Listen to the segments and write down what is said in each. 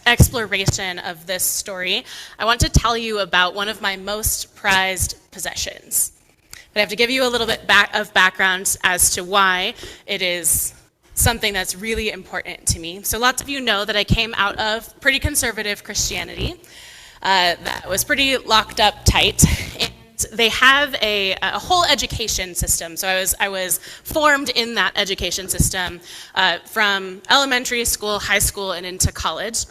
exploration of this story, I want to tell you about one of my most prized possessions. But I have to give you a little bit of background as to why it is something that's really important to me. So lots of you know that I came out of pretty conservative Christianity that was pretty locked up tight. And they have a whole education system. So I was formed in that education system from elementary school, high school, and into college.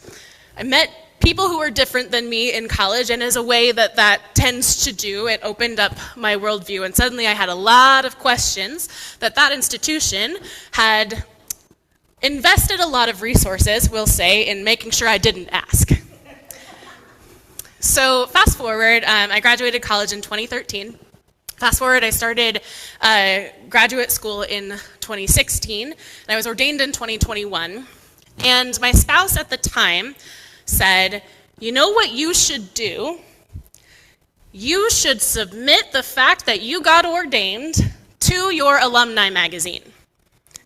I met people who were different than me in college, and as a way that tends to do, it opened up my worldview, and suddenly I had a lot of questions that institution had invested a lot of resources, we'll say, in making sure I didn't ask. So fast forward, I graduated college in 2013. Fast forward, I started graduate school in 2016, and I was ordained in 2021. And my spouse at the time said, you know what you should do? You should submit the fact that you got ordained to your alumni magazine.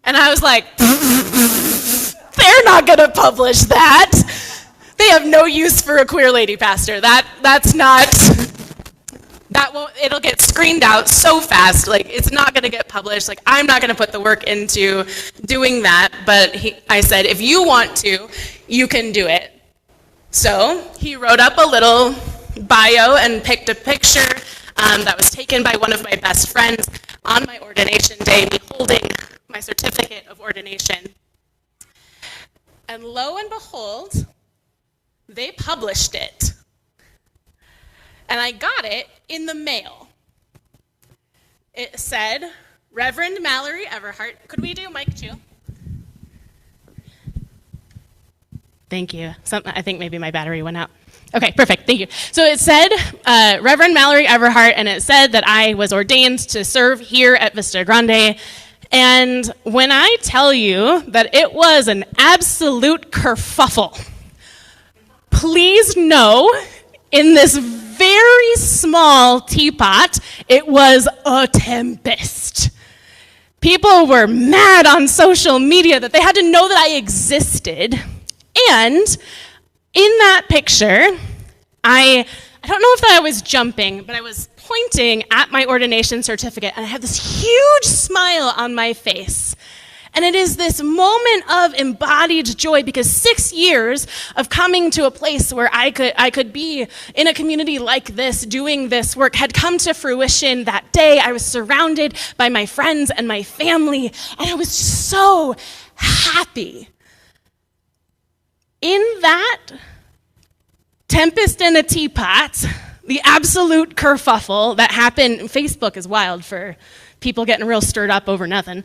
And I was like, they're not going to publish that. They have no use for a queer lady pastor. That's not, that won't, it'll get screened out so fast. Like, it's not going to get published. Like, I'm not going to put the work into doing that. But I said, if you want to, you can do it. So he wrote up a little bio and picked a picture that was taken by one of my best friends on my ordination day, me holding my certificate of ordination. And lo and behold, they published it. And I got it in the mail. It said, Reverend Mallory Everhart. Could we do Mike 2? Thank you. I think maybe my battery went out. Okay, perfect. Thank you. So it said, Reverend Mallory Everhart, and it said that I was ordained to serve here at Vista Grande. And when I tell you that it was an absolute kerfuffle, please know, in this very small teapot, it was a tempest. People were mad on social media that they had to know that I existed. And in that picture, I don't know if I was jumping, but I was pointing at my ordination certificate, and I had this huge smile on my face. And it is this moment of embodied joy, because 6 years of coming to a place where I could be in a community like this, doing this work, had come to fruition that day. I was surrounded by my friends and my family, and I was just so happy. In that tempest in a teapot, the absolute kerfuffle that happened, Facebook is wild for people getting real stirred up over nothing,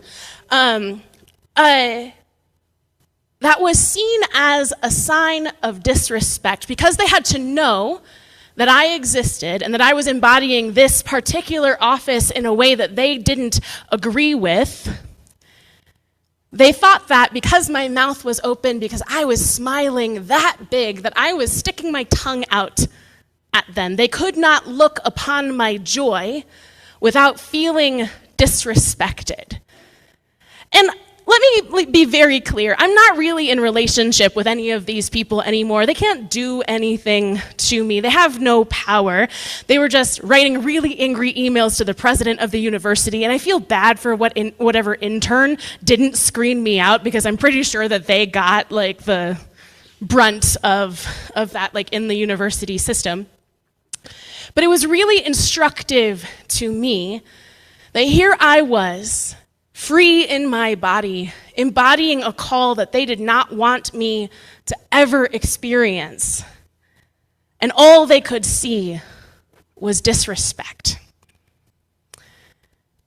that was seen as a sign of disrespect, because they had to know that I existed and that I was embodying this particular office in a way that they didn't agree with. They thought that because my mouth was open, because I was smiling that big, that I was sticking my tongue out at them. They could not look upon my joy without feeling disrespected. And let me be very clear. I'm not really in relationship with any of these people anymore. They can't do anything to me. They have no power. They were just writing really angry emails to the president of the university, and I feel bad for whatever intern didn't screen me out, because I'm pretty sure that they got like the brunt of that, like, in the university system. But it was really instructive to me that here I was, free in my body, embodying a call that they did not want me to ever experience. And all they could see was disrespect.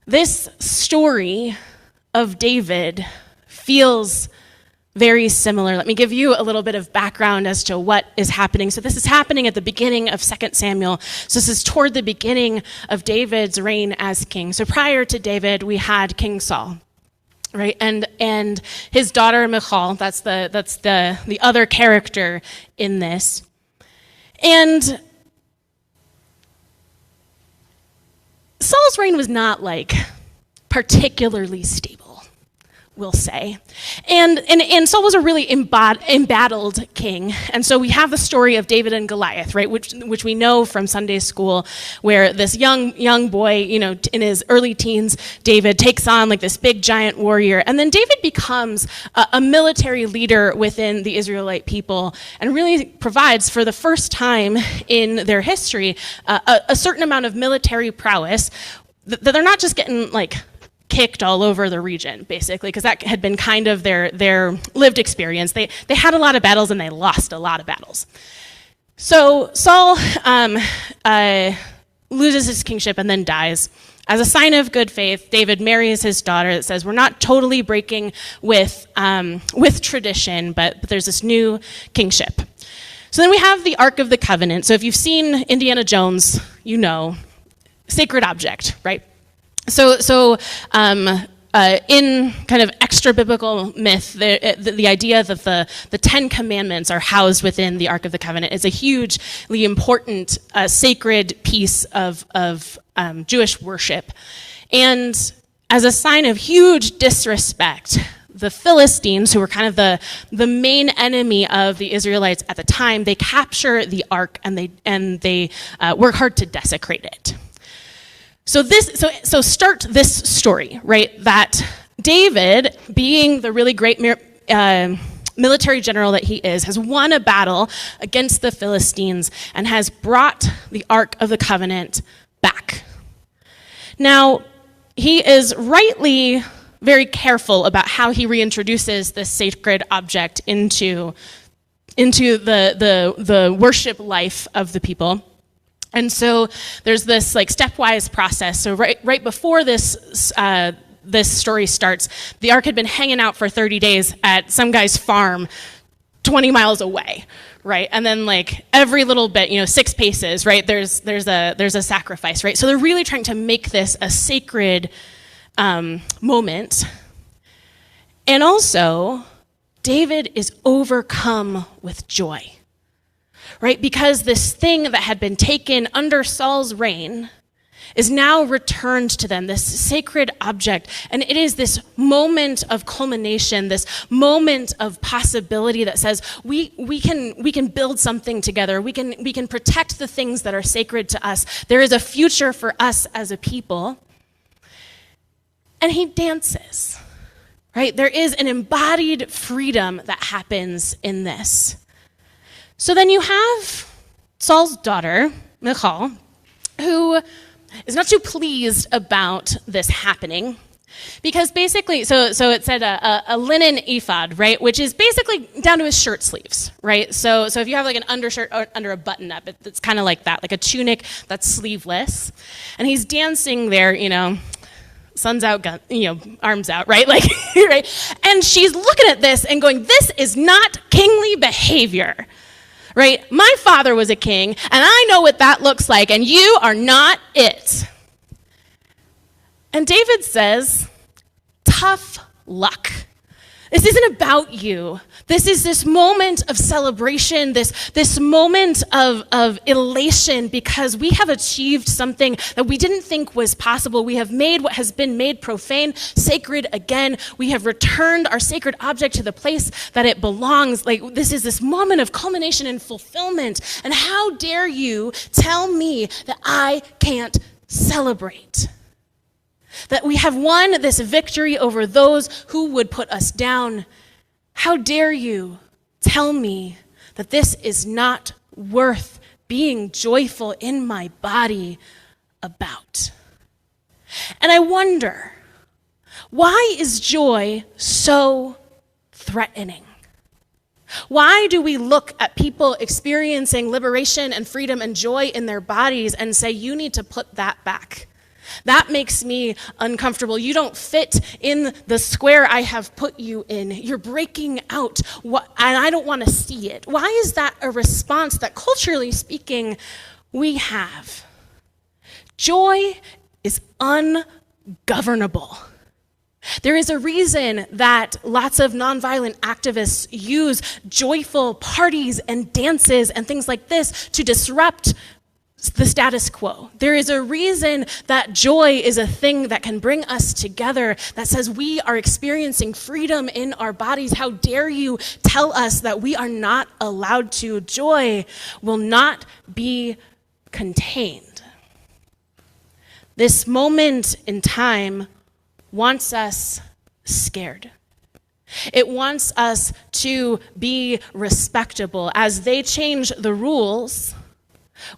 This story of David feels very similar. Let me give you a little bit of background as to what is happening. So this is happening at the beginning of 2 Samuel. So this is toward the beginning of David's reign as king. So prior to David, we had King Saul, right? And his daughter Michal, that's the other character in this. And Saul's reign was not like particularly stable. we'll say. And Saul was a really embattled king. And so we have the story of David and Goliath, right, which we know from Sunday school, where this young boy, in his early teens, David takes on like this big giant warrior. And then David becomes a military leader within the Israelite people and really provides, for the first time in their history, a certain amount of military prowess that they're not just getting like kicked all over the region, basically, because that had been kind of their lived experience. They had a lot of battles and they lost a lot of battles. So Saul loses his kingship and then dies. As a sign of good faith, David marries his daughter. That says we're not totally breaking with tradition, but there's this new kingship. So then we have the Ark of the Covenant. So if you've seen Indiana Jones, sacred object, right? So in kind of extra biblical myth, the idea that the 10 Commandments are housed within the Ark of the Covenant is a hugely important sacred piece of Jewish worship. And as a sign of huge disrespect, the Philistines, who were kind of the main enemy of the Israelites at the time, they capture the Ark and they work hard to desecrate it. So start this story, right? That David, being the really great military general that he is, has won a battle against the Philistines and has brought the Ark of the Covenant back. Now, he is rightly very careful about how he reintroduces this sacred object into the worship life of the people. And so there's this like stepwise process. So right before this story starts, the Ark had been hanging out for 30 days at some guy's farm 20 miles away, right? And then like every little bit, 6 paces, right? There's a sacrifice, right? So they're really trying to make this a sacred moment. And also, David is overcome with joy. Right? Because this thing that had been taken under Saul's reign is now returned to them, this sacred object. And it is this moment of culmination, this moment of possibility that says we can build something together. We can protect the things that are sacred to us. There is a future for us as a people. And he dances. Right? There is an embodied freedom that happens in this. So then you have Saul's daughter, Michal, who is not too pleased about this happening. Because basically, so it said a linen ephod, right, which is basically down to his shirt sleeves, right? So if you have like an undershirt under a button-up, it's kind of like that, like a tunic that's sleeveless. And he's dancing there, sun's out, arms out, right? Like, right? And she's looking at this and going, this is not kingly behavior. Right? My father was a king, and I know what that looks like, and you are not it. And David says, tough luck. This isn't about you. This is this moment of celebration, this moment of elation, because we have achieved something that we didn't think was possible. We have made what has been made profane sacred again. We have returned our sacred object to the place that it belongs. Like, this is this moment of culmination and fulfillment. And how dare you tell me that I can't celebrate? That we have won this victory over those who would put us down. How dare you tell me that this is not worth being joyful in my body about? And I wonder, why is joy so threatening? Why do we look at people experiencing liberation and freedom and joy in their bodies and say, you need to put that back? That makes me uncomfortable. You don't fit in the square I have put you in. You're breaking out, and I don't want to see it. Why is that a response that, culturally speaking, we have? Joy is ungovernable. There is a reason that lots of nonviolent activists use joyful parties and dances and things like this to disrupt the status quo. There is a reason that joy is a thing that can bring us together, that says we are experiencing freedom in our bodies. How dare you tell us that we are not allowed to? Joy will not be contained. This moment in time wants us scared. It wants us to be respectable. As they change the rules,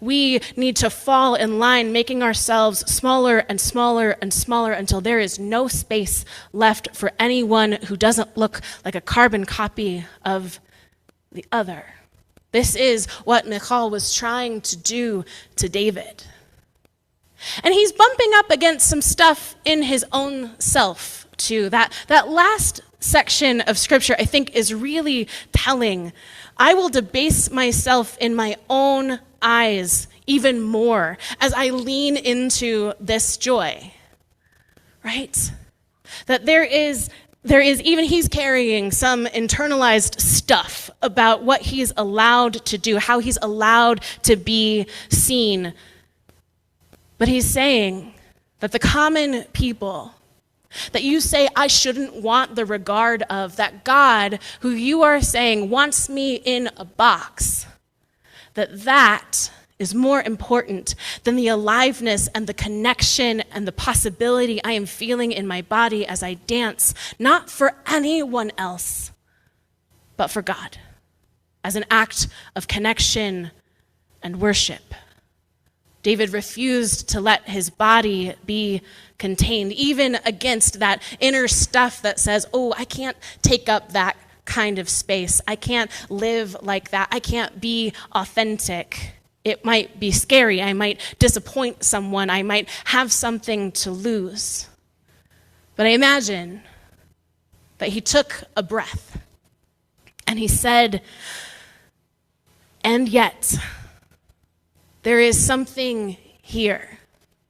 we need to fall in line, making ourselves smaller and smaller and smaller until there is no space left for anyone who doesn't look like a carbon copy of the other. This is what Michal was trying to do to David. And he's bumping up against some stuff in his own self, too. That last section of scripture, I think, is really telling. I will debase myself in my own eyes even more as I lean into this joy, right? That there is even he's carrying some internalized stuff about what he's allowed to do, how he's allowed to be seen. But he's saying that the common people that you say I shouldn't want the regard of, that God, who you are saying wants me in a box, that is more important than the aliveness and the connection and the possibility I am feeling in my body as I dance, not for anyone else, but for God, as an act of connection and worship. David refused to let his body be contained, even against that inner stuff that says, oh, I can't take up that kind of space. I can't live like that. I can't be authentic. It might be scary. I might disappoint someone. I might have something to lose. But I imagine that he took a breath and he said, and yet, there is something here,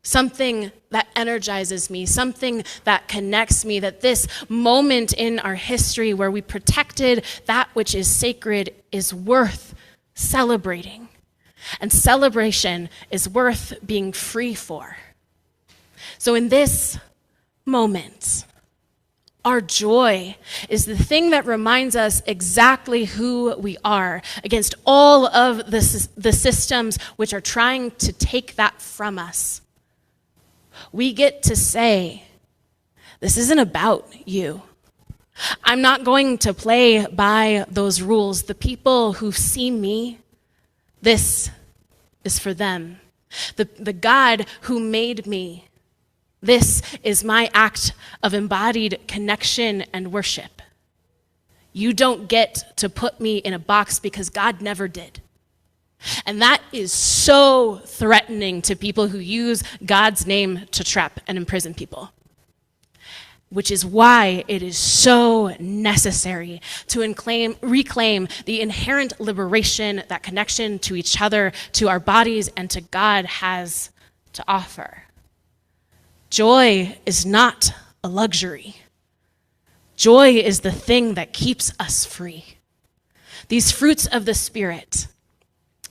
something that energizes me, something that connects me, that this moment in our history where we protected that which is sacred is worth celebrating. And celebration is worth being free for. So in this moment, our joy is the thing that reminds us exactly who we are against all of the systems which are trying to take that from us. We get to say, this isn't about you. I'm not going to play by those rules. The people who see me, this is for them. The God who made me, this is my act of embodied connection and worship. You don't get to put me in a box because God never did. And that is so threatening to people who use God's name to trap and imprison people. Which is why it is so necessary to reclaim the inherent liberation that connection to each other, to our bodies, and to God has to offer. Joy is not a luxury. Joy is the thing that keeps us free. These fruits of the Spirit,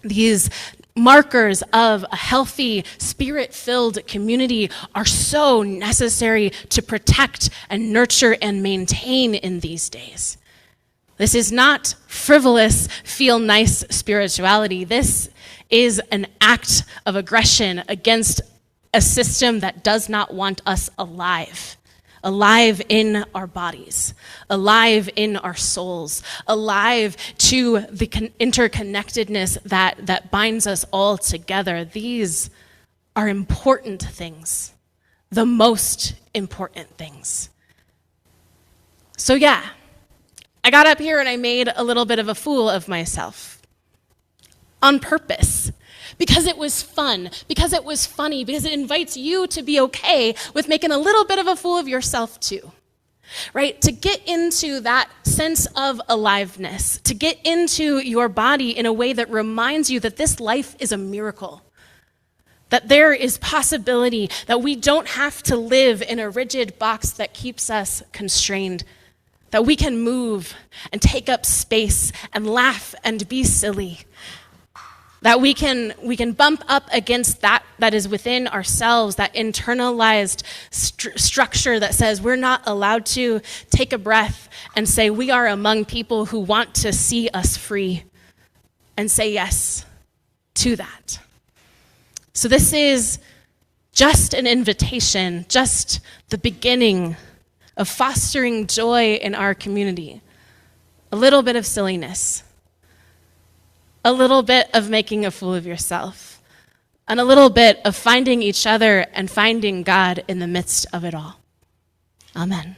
these markers of a healthy, spirit-filled community are so necessary to protect and nurture and maintain in these days. This is not frivolous, feel nice spirituality. This is an act of aggression against a system that does not want us alive in our bodies, alive in our souls, alive to the interconnectedness that binds us all together. These are important things, the most important things. So yeah, I got up here and I made a little bit of a fool of myself on purpose. Because it was fun, because it was funny, because it invites you to be okay with making a little bit of a fool of yourself too, right? To get into that sense of aliveness, to get into your body in a way that reminds you that this life is a miracle, that there is possibility, that we don't have to live in a rigid box that keeps us constrained, that we can move and take up space and laugh and be silly. That we can bump up against that is within ourselves, that internalized structure that says we're not allowed to take a breath and say we are among people who want to see us free, and say yes to that. So this is just an invitation, just the beginning of fostering joy in our community. A little bit of silliness, a little bit of making a fool of yourself, and a little bit of finding each other and finding God in the midst of it all. Amen.